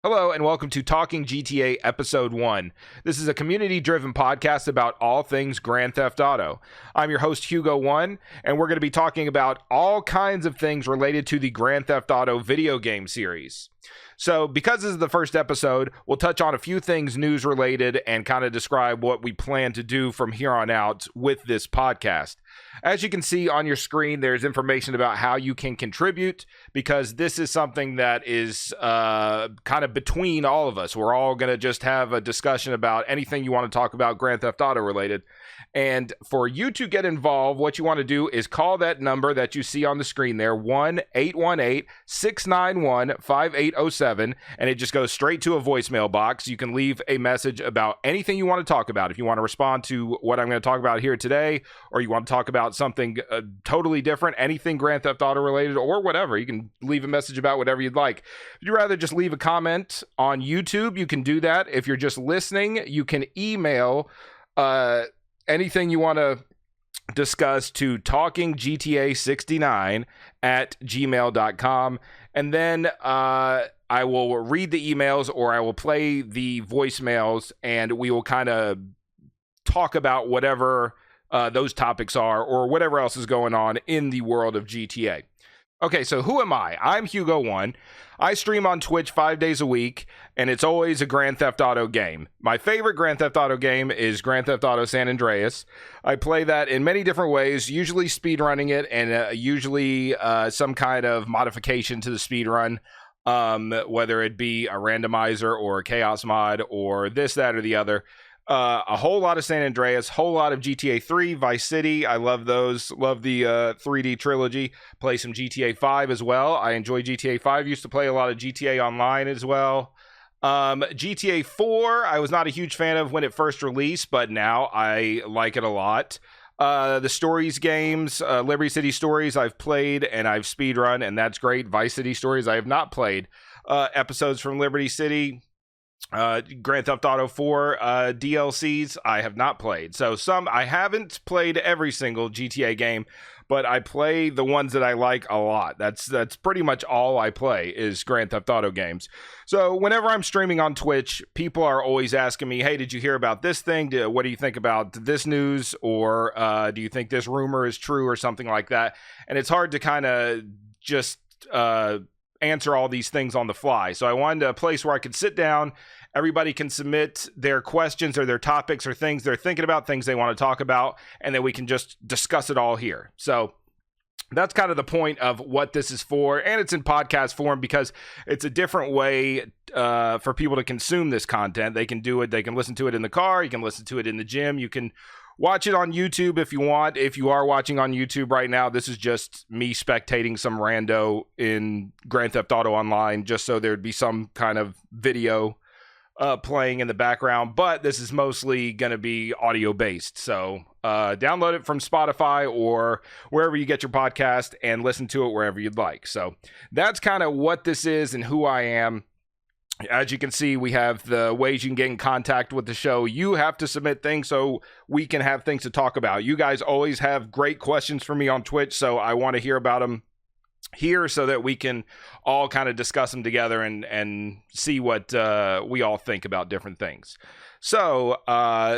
Hello and welcome to Talking GTA Episode 1. This is a community-driven podcast about all things Grand Theft Auto. I'm your host, Hugo, and we're going to be talking about all kinds of things related to the Grand Theft Auto video game series. So, because this is the first episode, we'll touch on a few things news-related and kind of describe what we plan to do from here on out with this podcast. As you can see on your screen, there's information about how you can contribute, because this is something that is kind of between all of us. We're all going to just have a discussion about anything you want to talk about Grand Theft Auto related. And for you to get involved, what you want to do is call that number that you see on the screen there, 1-818-691-5807, and it just goes straight to a voicemail box. You can leave a message about anything you want to talk about. If you want to respond to what I'm going to talk about here today, or you want to talk about something totally different, anything Grand Theft Auto related or whatever, you can leave a message about whatever you'd like. If you'd rather just leave a comment on YouTube, you can do that. If you're just listening, you can email anything you want to discuss to talkinggta69@gmail.com, and then I will read the emails, or I will play the voicemails, and we will kind of talk about whatever those topics are, or whatever else is going on in the world of GTA. Okay, so who am I? I'm Hugo. I stream on Twitch 5 days a week, and it's always a Grand Theft Auto game. My favorite Grand Theft Auto game is Grand Theft Auto San Andreas. I play that in many different ways, usually speedrunning it, and usually some kind of modification to the speedrun, whether it be a randomizer or a chaos mod or this, that, or the other. A whole lot of San Andreas, whole lot of GTA 3, Vice City. I love those. Love the 3D trilogy. Play some GTA 5 as well. I enjoy GTA 5. Used to play a lot of GTA Online as well. GTA 4, I was not a huge fan of when it first released, but now I like it a lot. The Stories games, Liberty City Stories, I've played and I've speedrun, and that's great. Vice City Stories, I have not played. Episodes from Liberty City. Grand Theft Auto 4 DLCs I have not played. So I haven't played every single GTA game, but I play the ones that I like a lot. That's pretty much all I play is Grand Theft Auto games. So whenever I'm streaming on Twitch, people are always asking me, hey, did you hear about this thing? What do you think about this news? Or do you think this rumor is true, or something like that? And it's hard to kind of just answer all these things on the fly. So I wanted a place where I could sit down. Everybody can submit their questions or their topics or things they're thinking about, things they want to talk about, and then we can just discuss it all here. So that's kind of the point of what this is for, and it's in podcast form because it's a different way for people to consume this content. They can do it. They can listen to it in the car. You can listen to it in the gym. You can watch it on YouTube if you want. If you are watching on YouTube right now, this is just me spectating some rando in Grand Theft Auto Online, just so there'd be some kind of video playing in the background, but this is mostly going to be audio based. So download it from Spotify or wherever you get your podcast and listen to it wherever you'd like. So that's kind of what this is and who I am. As you can see, we have the ways you can get in contact with the show. You have to submit things so we can have things to talk about. You guys always have great questions for me on Twitch, so I want to hear about them here so that we can all kind of discuss them together and see what we all think about different things. So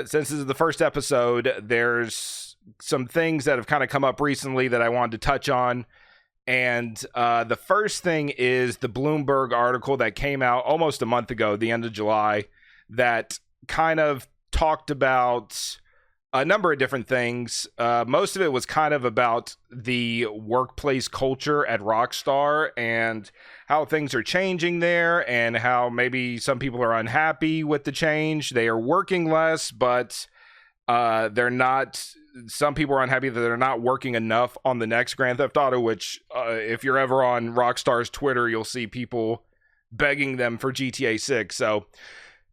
since this is the first episode, there's some things that have kind of come up recently that I wanted to touch on. And the first thing is the Bloomberg article that came out almost a month ago, the end of July, that kind of talked about a number of different things. Most of it was kind of about the workplace culture at Rockstar and how things are changing there, and how maybe some people are unhappy with the change. They are working less, but they're not. Some people are unhappy that they're not working enough on the next Grand Theft Auto, which if you're ever on Rockstar's Twitter, you'll see people begging them for GTA 6. So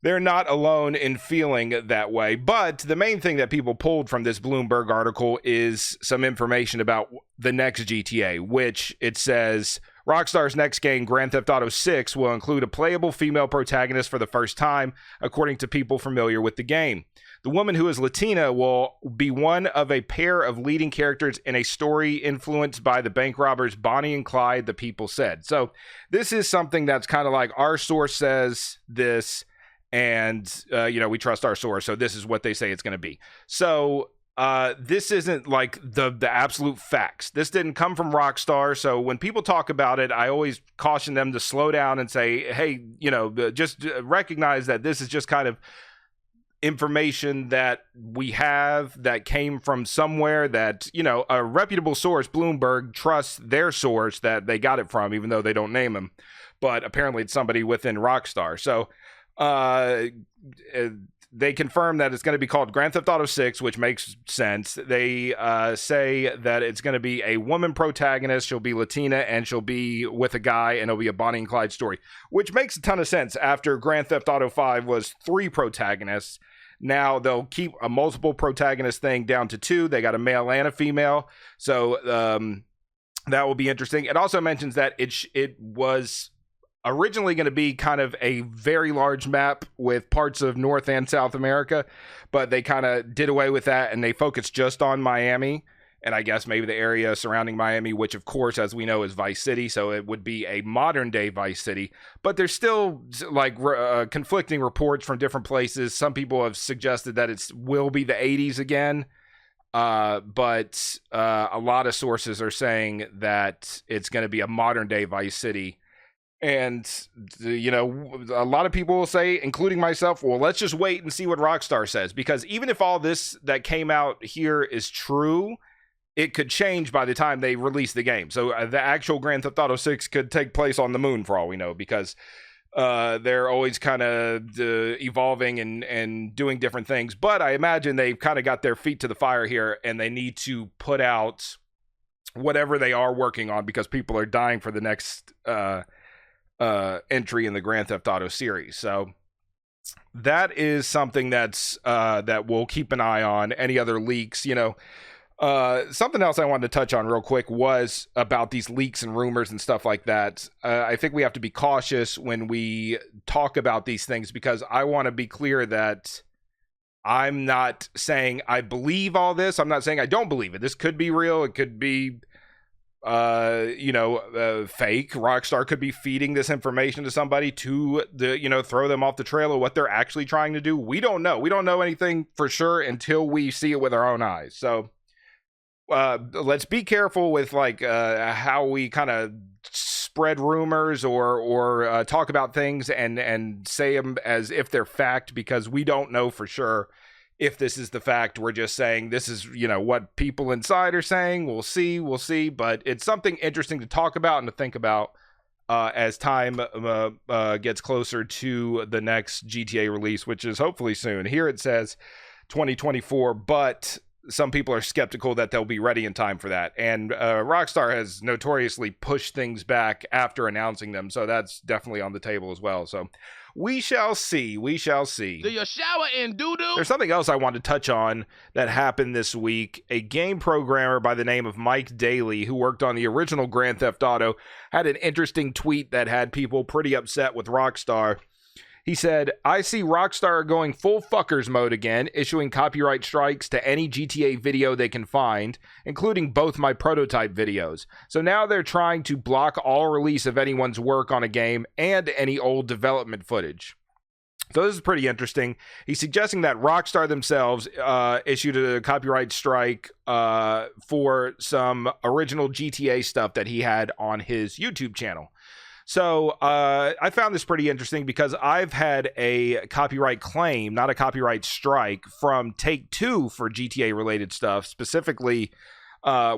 they're not alone in feeling that way. But the main thing that people pulled from this Bloomberg article is some information about the next GTA, which it says Rockstar's next game, Grand Theft Auto 6, will include a playable female protagonist for the first time, according to people familiar with the game. The woman, who is Latina, will be one of a pair of leading characters in a story influenced by the bank robbers Bonnie and Clyde, the people said. So this is something that's kind of like, our source says this, and we trust our source, so this is what they say it's going to be. So this isn't like the absolute facts. This didn't come from Rockstar, so when people talk about it, I always caution them to slow down and say, hey, just recognize that this is just kind of information that we have that came from somewhere that, a reputable source, Bloomberg, trusts their source that they got it from, even though they don't name him. But apparently it's somebody within Rockstar. So they confirm that it's going to be called Grand Theft Auto 6, which makes sense. They say that it's going to be a woman protagonist. She'll be Latina, and she'll be with a guy, and it'll be a Bonnie and Clyde story, which makes a ton of sense after Grand Theft Auto 5 was 3 protagonists. Now they'll keep a multiple protagonist thing down to 2. They got a male and a female. So that will be interesting. It also mentions that it was originally going to be kind of a very large map with parts of North and South America, but they kind of did away with that, and they focused just on Miami, and I guess maybe the area surrounding Miami, which of course, as we know, is Vice City, so it would be a modern day Vice City. But there's still like conflicting reports from different places. Some people have suggested that it will be the 80s again, but a lot of sources are saying that it's going to be a modern day Vice City. And, a lot of people will say, including myself, well, let's just wait and see what Rockstar says. Because even if all this that came out here is true, it could change by the time they release the game. So the actual Grand Theft Auto 6 could take place on the moon, for all we know, because they're always kind of evolving and doing different things. But I imagine they've kind of got their feet to the fire here, and they need to put out whatever they are working on, because people are dying for the next entry in the Grand Theft Auto series. So that is something that's that we'll keep an eye on. Any other leaks, something else I wanted to touch on real quick was about these leaks and rumors and stuff like that. I think we have to be cautious when we talk about these things, because I want to be clear that I'm not saying I believe all this. I'm not saying I don't believe it. This could be real. It could be fake. Rockstar could be feeding this information to somebody to throw them off the trail of what they're actually trying to do. We don't know. We don't know anything for sure until we see it with our own eyes. So let's be careful with how we kind of spread rumors or talk about things and say them as if they're fact, because we don't know for sure if this is the fact. We're just saying this is, what people inside are saying. We'll see. But it's something interesting to talk about and to think about as time gets closer to the next GTA release, which is hopefully soon. Here it says 2024, but some people are skeptical that they'll be ready in time for that. And Rockstar has notoriously pushed things back after announcing them, so that's definitely on the table as well. So we shall see. Do you shower in doo-doo? There's something else I want to touch on that happened this week. A game programmer by the name of Mike Daly, who worked on the original Grand Theft Auto, had an interesting tweet that had people pretty upset with Rockstar. He said, I see Rockstar going full fuckers mode again, issuing copyright strikes to any GTA video they can find, including both my prototype videos. So now they're trying to block all release of anyone's work on a game and any old development footage. So this is pretty interesting. He's suggesting that Rockstar themselves issued a copyright strike for some original GTA stuff that he had on his YouTube channel. So I found this pretty interesting because I've had a copyright claim, not a copyright strike, from Take-Two for GTA-related stuff. Specifically,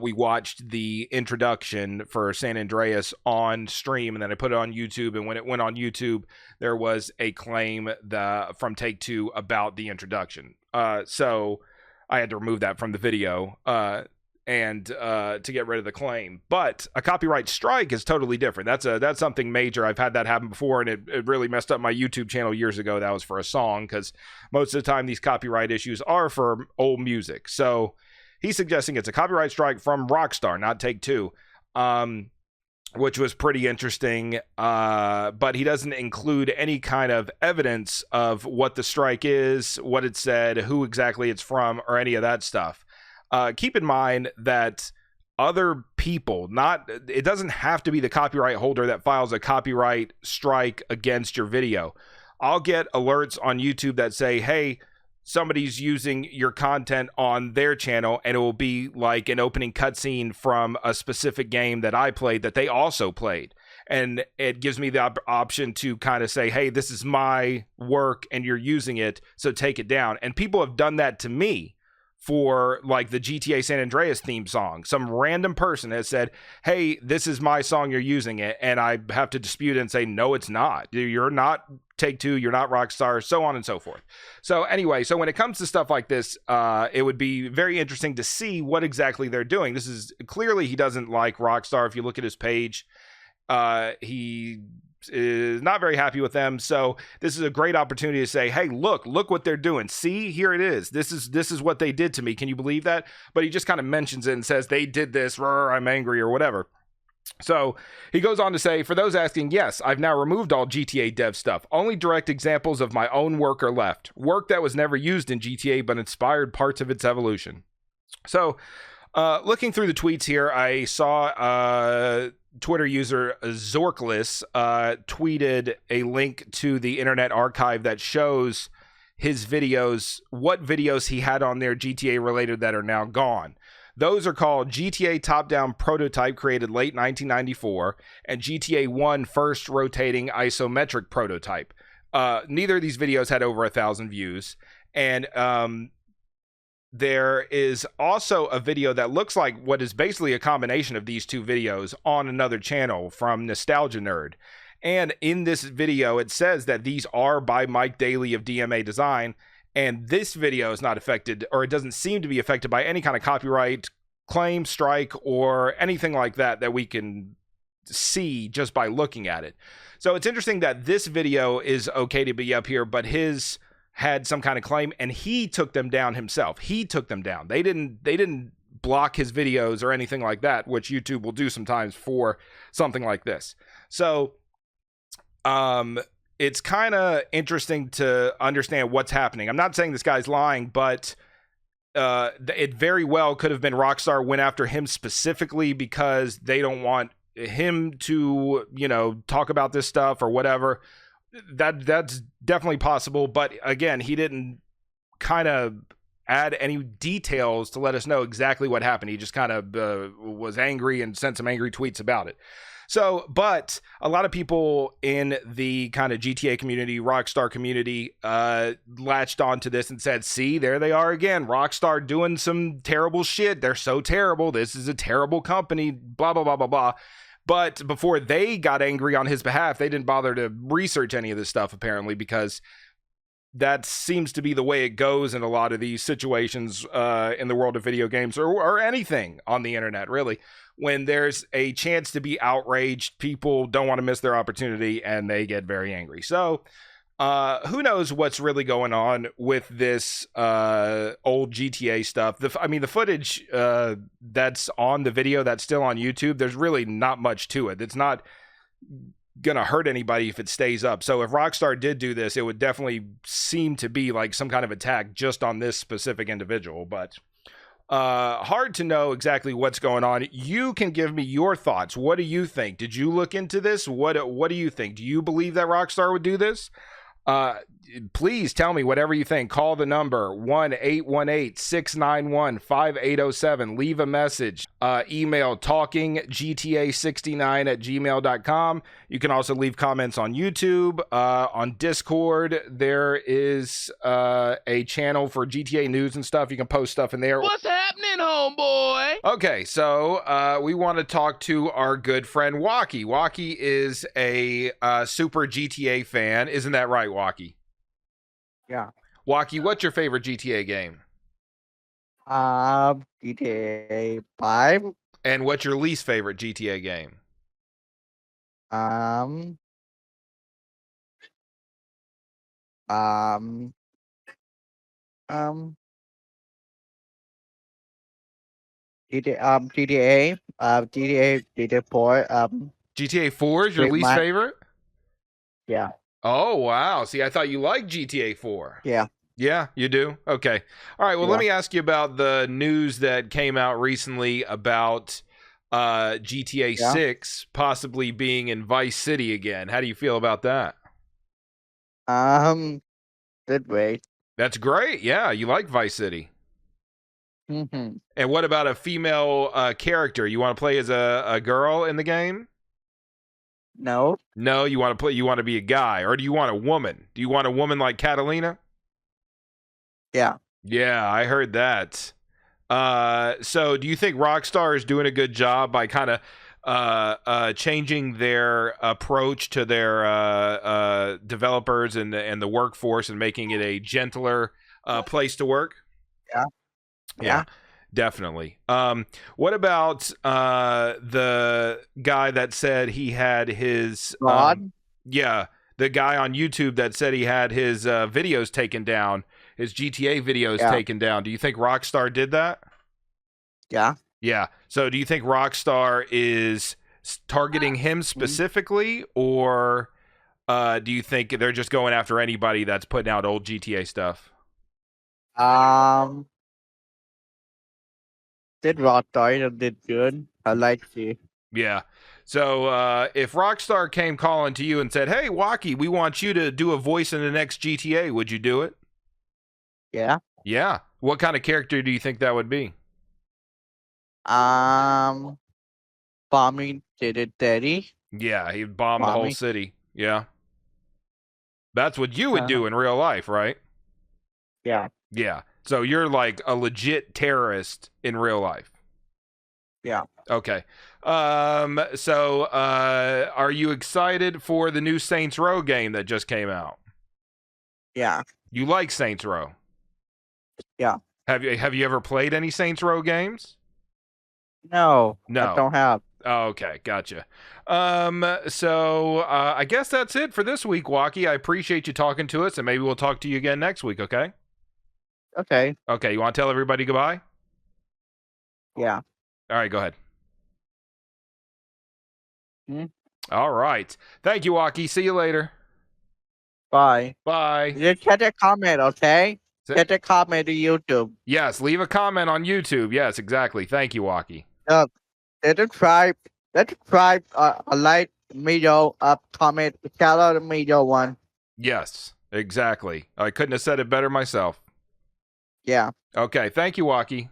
we watched the introduction for San Andreas on stream, and then I put it on YouTube. And when it went on YouTube, there was a claim from Take-Two about the introduction. So I had to remove that from the video. And to get rid of the claim. But a copyright strike is totally different. That's something major. I've had that happen before, and it really messed up my YouTube channel years ago. That was for a song, because most of the time these copyright issues are for old music. So he's suggesting it's a copyright strike from Rockstar, not Take-Two. which was pretty interesting. But he doesn't include any kind of evidence of what the strike is, what it said, who exactly it's from, or any of that stuff. Keep in mind that other people, not it doesn't have to be the copyright holder that files a copyright strike against your video. I'll get alerts on YouTube that say, hey, somebody's using your content on their channel, and it will be like an opening cutscene from a specific game that I played that they also played. And it gives me the option to kind of say, hey, this is my work and you're using it, so take it down. And people have done that to me for like the GTA San Andreas theme song. Some random person has said, hey, this is my song, you're using it. And I have to dispute it and say, no, it's not. You're not Take-Two, you're not Rockstar, so on and so forth. So anyway, so when it comes to stuff like this, it would be very interesting to see what exactly they're doing. This is clearly, he doesn't like Rockstar. If you look at his page, he is not very happy with them. So this is a great opportunity to say, hey, look what they're doing. See, here it is. This is what they did to me. Can you believe that? But he just kind of mentions it and says, they did this, I'm angry, or whatever. So he goes on to say, for those asking, yes, I've now removed all GTA dev stuff. Only direct examples of my own work are left. Work that was never used in GTA but inspired parts of its evolution. So looking through the tweets here, I saw Twitter user Zorkless tweeted a link to the Internet Archive that shows his videos, what videos he had on there GTA related that are now gone. Those are called GTA Top-Down Prototype, created late 1994, and GTA 1 First Rotating Isometric Prototype. Neither of these videos had over 1,000 views. And there is also a video that looks like what is basically a combination of these two videos on another channel from Nostalgia Nerd. And in this video, it says that these are by Mike Daly of DMA Design. And this video is not affected, or it doesn't seem to be affected by any kind of copyright claim, strike, or anything like that that we can see just by looking at it. So it's interesting that this video is okay to be up here, but his had some kind of claim, and he took them down himself. He took them down. They didn't block his videos or anything like that, which YouTube will do sometimes for something like this. So it's kind of interesting to understand what's happening. I'm not saying this guy's lying, but it very well could have been Rockstar went after him specifically because they don't want him to, talk about this stuff or whatever. That's definitely possible. But again, he didn't kind of add any details to let us know exactly what happened. He just kind of was angry and sent some angry tweets about it. So, but a lot of people in the kind of GTA community, Rockstar community, latched onto this and said, see, there they are again. Rockstar doing some terrible shit. They're so terrible. This is a terrible company, blah, blah, blah, blah, blah. But before they got angry on his behalf, they didn't bother to research any of this stuff, apparently, because that seems to be the way it goes in a lot of these situations in the world of video games or anything on the internet, really. When there's a chance to be outraged, people don't want to miss their opportunity and they get very angry. So who knows what's really going on with this old GTA stuff. The footage that's on the video that's still on YouTube, there's really not much to it. It's not gonna hurt anybody if it stays up. So if Rockstar did do this, it would definitely seem to be like some kind of attack just on this specific individual. But hard to know exactly what's going on. You can give me your thoughts. What do you think? Did you look into this? What do you think? Do you believe that Rockstar would do this? Please tell me whatever you think. Call the number 1-818-691-5807. Leave a message. Email talkinggta69@gmail.com. You can also leave comments on YouTube. On Discord, there is a channel for GTA news and stuff. You can post stuff in there. What's happening, homeboy? Okay, so we want to talk to our good friend Waki. Waki is a super GTA fan. Isn't that right, Waki? Yeah. Waki, what's your favorite GTA game? GTA 5. And what's your least favorite GTA game? GTA, GTA 4, GTA 4 is your Great least man. favorite? Yeah. Oh, wow. See, I thought you liked GTA 4. Yeah. Yeah, you do? Okay. All right, well, let Yeah. me ask you about the news that came out recently about GTA Yeah. 6 possibly being in Vice City again. How do you feel about that? Good way. That's great. Yeah, you like Vice City. Mm-hmm. And what about a female character? You want to play as a girl in the game? No. No, you want to be a guy, or do you want a woman? Do you want a woman like Catalina? Yeah. Yeah, I heard that. So do you think Rockstar is doing a good job by kind of changing their approach to their developers and the workforce and making it a gentler place to work? Yeah. Yeah, definitely. What about the guy that said he had his God. yeah, the guy on YouTube that said he had his videos taken down, his GTA videos Yeah. taken down. Do you think Rockstar did that? Yeah. Yeah. So do you think Rockstar is targeting him specifically, or do you think they're just going after anybody that's putting out old GTA stuff? Did Rockstar did good. I like to. Yeah. So if Rockstar came calling to you and said, "Hey, Waki, we want you to do a voice in the next GTA," would you do it? Yeah. Yeah. What kind of character do you think that would be? Bombing did it daddy. Yeah, he'd bomb the whole Mommy. city. Yeah. That's what you would Uh-huh. do in real life, right? Yeah. Yeah. So you're like a legit terrorist in real life. Yeah. Okay. So are you excited for the new Saints Row game that just came out? Yeah. You like Saints Row? Yeah. Have you ever played any Saints Row games? No. No. I don't have. Oh, okay, gotcha. So I guess that's it for this week, Waki. I appreciate you talking to us, and maybe we'll talk to you again next week, okay? Okay. Okay, you want to tell everybody goodbye? Yeah. All right, go ahead. Hmm? All right. Thank you, Waki. See you later. Bye. Bye. Just get a comment, okay? Get a comment to YouTube. Yes, leave a comment on YouTube. Yes, exactly. Thank you, Waki. Subscribe. A like, middle, up, comment, shout out the middle one. Yes, exactly. I couldn't have said it better myself. Yeah. Okay, thank you, Waki.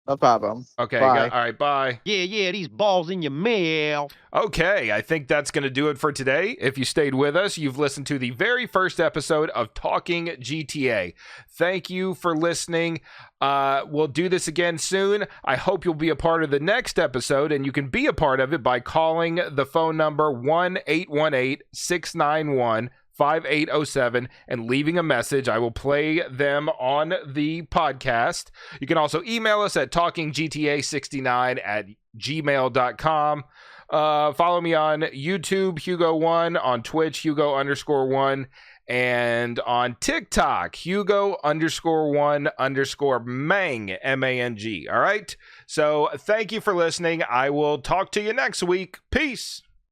No problem. Okay, Bye. all right, bye. Yeah, these balls in your mouth. Okay, I think that's going to do it for today. If you stayed with us, you've listened to the very first episode of Talking GTA. Thank you for listening. We'll do this again soon. I hope you'll be a part of the next episode, and you can be a part of it by calling the phone number 1-818-691-5807 and leaving a message. I will play them on the podcast. You can also email us at talkinggta69@gmail.com. Follow me on YouTube, Hugo1, on Twitch, Hugo_1, and on TikTok, Hugo_1_Mang, M-A-N-G. All right. So thank you for listening. I will talk to you next week. Peace.